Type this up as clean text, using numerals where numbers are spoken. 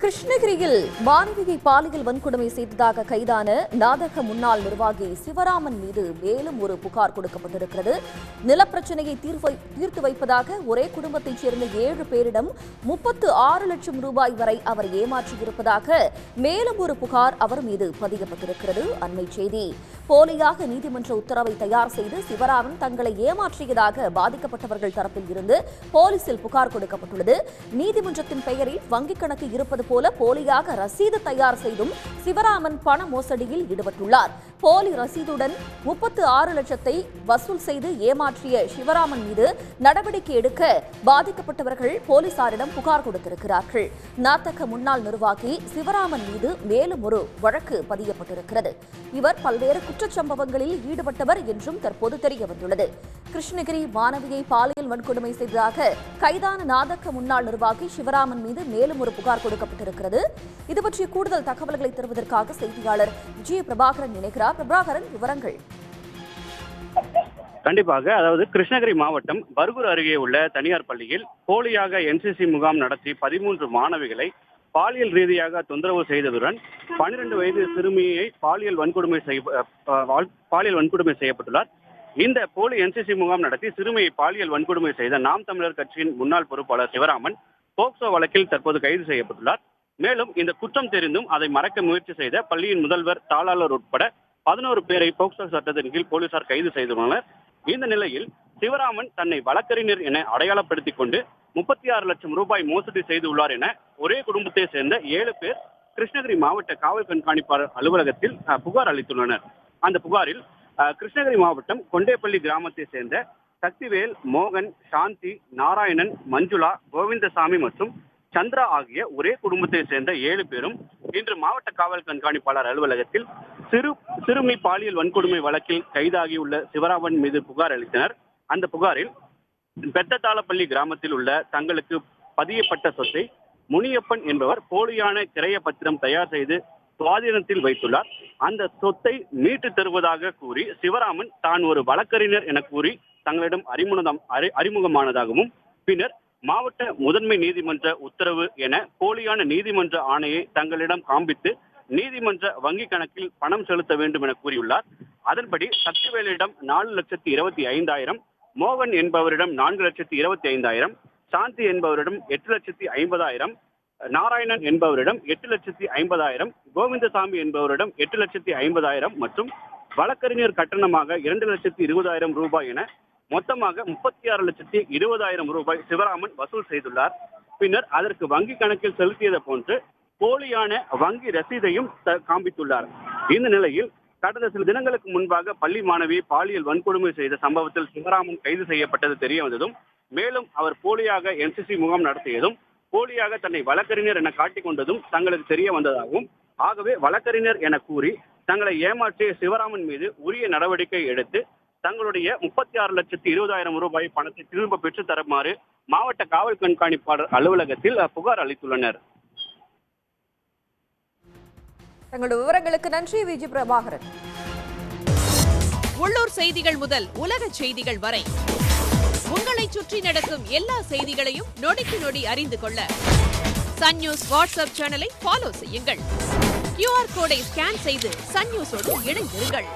கிருஷ்ணகிரியில் மாணவியை பாலியல் வன்கொடுமை செய்ததாக கைதான நாதக முன்னாள் நிர்வாகி சிவராமன் மீது மேலும் ஒரு புகார் கொடுக்கப்பட்டிருக்கிறது. நிலப்பிரச்சனையை தீர்த்து வைப்பதாக ஒரே குடும்பத்தைச் சேர்ந்த 7 பேரிடம் 36 லட்சம் ரூபாய் வரை அவர் ஏமாற்றியிருப்பதாக மேலும் ஒரு புகார் அவர் மீது பதியப்பட்டிருக்கிறது. அண்மை செய்தி. போலியாக நீதிமன்ற உத்தரவை தயார் செய்து சிவராமன் தங்களை ஏமாற்றியதாக பாதிக்கப்பட்டவர்கள் தரப்பில் இருந்து போலீசில் புகார் கொடுக்கப்பட்டுள்ளது. நீதிமன்றத்தின் பெயரில் வங்கிக் கணக்கு இருப்பது போல போலியாக ரசீது தயார் செய்தும் சிவராமன் பண மோசடியில் ஈடுபட்டுள்ளார். போலி ரசீதுடன் 36 லட்சத்தை வசூல் செய்து ஏமாற்றிய சிவராமன் மீது நடவடிக்கை எடுக்க பாதிக்கப்பட்டவர்கள் போலீசாரிடம் புகார் கொடுத்திருக்கிறார்கள். நாதக முன்னாள் நிர்வாகி சிவராமன் மீது மேலும் ஒரு வழக்கு பதியப்பட்டிருக்கிறது. இவர் பல்வேறு குற்றச்சம்பவங்களில் ஈடுபட்டவர் என்றும் தற்போது தெரிய வந்துள்ளது. கிருஷ்ணகிரி மாணவியை பாலியல் வன்கொடுமை செய்ததாக கைதான நாதக முன்னாள் நிர்வாகி சிவராமன் மீது மேலும் ஒரு புகார் கொடுக்கப்பட்டிருக்கிறது. இது பற்றிய கூடுதல் தகவல்களை தருவதற்காக செய்தியாளர் விஜய பிரபாகரன் இணைக்கிறார். பிரபாகரன், விவரங்கள். கண்டிப்பாக. அதாவது கிருஷ்ணகிரி மாவட்டம் பர்கூர் அருகே உள்ள தனியார் பள்ளியில் போலியாக என்சிசி முகாம் நடத்தி 13 மாணவிகளை பாலியல் ரீதியாக தொந்தரவு செய்ததுடன் 12 வயது சிறுமியை பாலியல் வன்கொடுமை செய்யப்பட்டுள்ளார். இந்த போலி என்சிசி முகாம் நடத்தி சிறுமியை பாலியல் வன்கொடுமை செய்த நாம் தமிழர் கட்சியின் முன்னாள் பொறுப்பாளர் சிவராமன் போக்சோ வழக்கில் தற்போது கைது செய்யப்பட்டுள்ளார். மேலும் இந்த குற்றம் தெரிந்தும் அதை மறைக்க முயற்சி செய்த பள்ளியின் முதல்வர், தாளாளர் உட்பட 11 பேரை போக்சோ சட்டத்தின் கீழ் போலீசார் கைது செய்துள்ளனர். இந்த நிலையில் சிவராமன் தன்னை வழக்கறிஞர் என அடையாளப்படுத்திக் கொண்டு 36 லட்சம் ரூபாய் மோசடி செய்துள்ளார் என ஒரே குடும்பத்தை சேர்ந்த 7 பேர் கிருஷ்ணகிரி மாவட்ட காவல் கண்காணிப்பாளர் அலுவலகத்தில் புகார் அளித்துள்ளனர். அந்த புகாரில் கிருஷ்ணகிரி மாவட்டம் கொண்டேப்பள்ளி கிராமத்தை சேர்ந்த சக்திவேல், மோகன், சாந்தி, நாராயணன், மஞ்சுளா, கோவிந்தசாமி மற்றும் சந்திரா ஆகிய ஒரே குடும்பத்தை சேர்ந்த 7 பேரும் இன்று மாவட்ட காவல் கண்காணிப்பாளர் அலுவலகத்தில் சிறுமி பாலியல் வன்கொடுமை வழக்கில் கைதாகியுள்ள சிவராமன் மீது புகார் அளித்தனர். அந்த புகாரில் பெத்ததாளப்பள்ளி கிராமத்தில் உள்ள தங்களுக்கு பதியப்பட்ட சொத்தை முனியப்பன் என்பவர் போலியான கிரைய பத்திரம் தயார் செய்து சுவாதீனத்தில் வைத்துள்ளார். அந்த சொத்தை மீட்டு தருவதாக கூறி சிவராமன் தான் ஒரு வழக்கறிஞர் என கூறி தங்களிடம் அறிமுகமானதாகவும் பின்னர் மாவட்ட முதன்மை நீதிமன்ற உத்தரவு என போலியான நீதிமன்ற ஆணையை தங்களிடம் காண்பித்து நீதிமன்ற வங்கி கணக்கில் பணம் செலுத்த வேண்டும் என கூறியுள்ளார். அதன்படி சக்திவேலிடம் 4,25,000, மோகன் என்பவரிடம் 4,25,000, சாந்தி என்பவரிடம் 8,50,000, நாராயணன் என்பவரிடம் 8,50,000, கோவிந்தசாமி என்பவரிடம் 8,50,000 மற்றும் வழக்கறிஞர் கட்டணமாக 2,20,000 ரூபாய் என மொத்தமாக 36,20,000 ரூபாய் சிவராமன் வசூல் செய்துள்ளார். பின்னர் அதற்கு வங்கி கணக்கில் செலுத்தியது போன்று போலியான வங்கி ரசீதையும் காண்பித்துள்ளார். இந்த நிலையில் கடந்த சில தினங்களுக்கு முன்பாக பள்ளி மாணவியை பாலியல் வன்கொடுமை செய்த சம்பவத்தில் சிவராமன் கைது செய்யப்பட்டது தெரிய வந்ததும், மேலும் அவர் போலியாக என்சிசி முகாம் நடத்தியதும், போலியாக தன்னை வழக்கறிஞர் என காட்டிக் கொண்டதும் தங்களுக்கு தெரிய வந்ததாகவும், ஆகவே வழக்கறிஞர் என கூறி தங்களை ஏமாற்றிய சிவராமன் மீது உரிய நடவடிக்கை எடுத்து தங்களுடைய 36,20,000 ரூபாய் பணத்தை திரும்ப பெற்று தருமாறு மாவட்ட காவல் கண்காணிப்பாளர் அலுவலகத்தில் புகார் அளித்துள்ளனர். தங்களுடைய விவரங்களுக்கு நன்றி விஜய் பிரபாகரன். உள்ளூர் செய்திகள் முதல் உலக செய்திகள் வரை உங்களை சுற்றி நடக்கும் எல்லா செய்திகளையும் நொடிக்கு நொடி அறிந்து கொள்ள சன் நியூஸ் வாட்ஸ்அப் சேனலை ஃபாலோ செய்யுங்கள். QR கோடை ஸ்கேன் செய்து சன் நியூஸோடு இணைந்திருங்கள்.